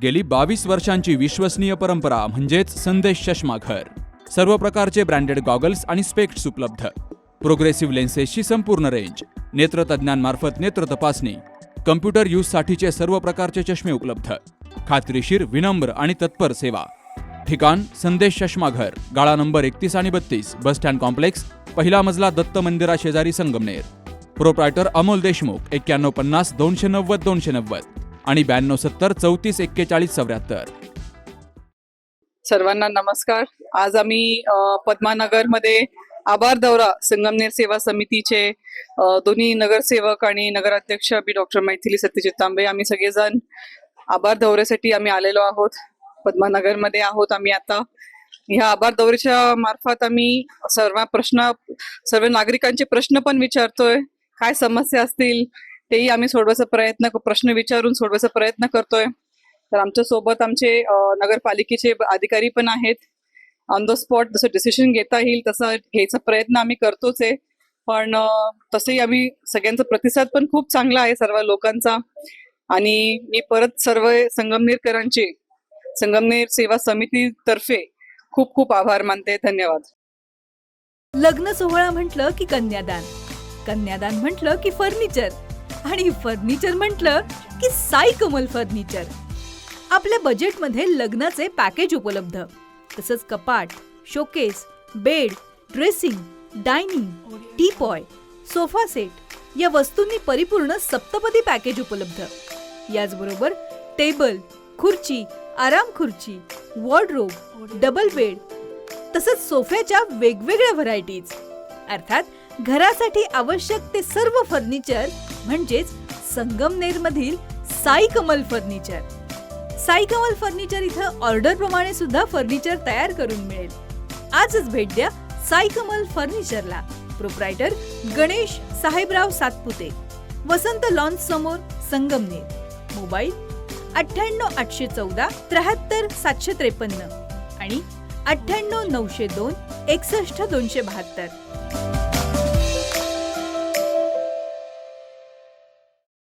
गेली 22 वर्षांची विश्वसनीय परंपरा म्हणजेच संदेश चष्माघर. सर्व प्रकारचे ब्रँडेड गॉगल्स आणि स्पेक्ट्स उपलब्ध. प्रोग्रेसिव्ह लेन्सेसची संपूर्ण रेंज. नेत्रतज्ञांमार्फत नेत्र तपासणी. कम्प्युटर यूजसाठीचे सर्व प्रकारचे चष्मे उपलब्ध. खात्रीशीर, विनम्र आणि तत्पर सेवा. ठिकाण संदेश चष्माघर, गाळा नंबर 31 आणि 32, बस स्टँड कॉम्प्लेक्स, पहिला मजला, दत्त मंदिरा शेजारी, संगमनेर. प्रोप्रायटर अमोल देशमुख. 9150 290 290 आणि 9270 34 41 74. सर्वांना नमस्कार. आज आम्ही पद्मानगर मध्ये आभार दौरा संगमनेर सेवा समितीचे दोन्ही नगरसेवक आणि नगराध्यक्ष डॉक्टर मैथिली सत्यजित तांबे आम्ही सगळेजण आभार दौऱ्यासाठी आम्ही आलेलो आहोत. पद्मानगर मध्ये आहोत आम्ही आता. ह्या आभार दौऱ्याच्या मार्फत आम्ही सर्व नागरिकांचे प्रश्न पण विचारतोय. काय समस्या असतील तेही आम्ही प्रश्न विचारून सोडवायचा प्रयत्न करतोय. तर आमच्या सोबत आमचे नगरपालिकेचे अधिकारी पण आहेत. ऑन द स्पॉट जसं डिसिजन घेता येईल तसं घ्यायचा प्रयत्न आम्ही करतोच आहे. पण तसंही आम्ही सगळ्यांचा प्रतिसाद पण खूप चांगला आहे सर्व लोकांचा. आणि मी परत सर्व संगमनेरकरांचे संगमनेर सेवा समितीतर्फे खूप खूप आभार मानते. धन्यवाद. लग्न सोहळा म्हटलं की कन्यादान, कन्यादान म्हटलं की फर्निचर आणि फर्निचर म्हटलं की साई कमल फर्निचर. आपल्या बजेटमध्ये लग्नाचे पॅकेज उपलब्ध. तसंच कपाट, showcase, bed, dressing, dining, teapoy, sofa set या वस्तूंनी परिपूर्ण सप्तपदी पॅकेज उपलब्ध. याचबरोबर टेबल, खुर्ची, आराम खुर्ची, वॉर्डरोब, डबल बेड तसंच सोफ्याच्या वेगवेगळ्या व्हरायटीज. अर्थात घरासाठी आवश्यक ते सर्व फर्निचर म्हणजेच संगमनेरमधील साई कमल फर्निचर. साई कमल फर्निचर इथं ऑर्डर प्रमाणे सुद्धा फर्निचर तयार करून मिळेल. आजच भेट द्या साई कमल फर्निचरला. प्रोप्रायटर गणेश साहेबराव सातपुते, वसंत लॉन्च समोर, संगमनेर. मोबाईल 98 814 73 753 आणि 98 902 61 272.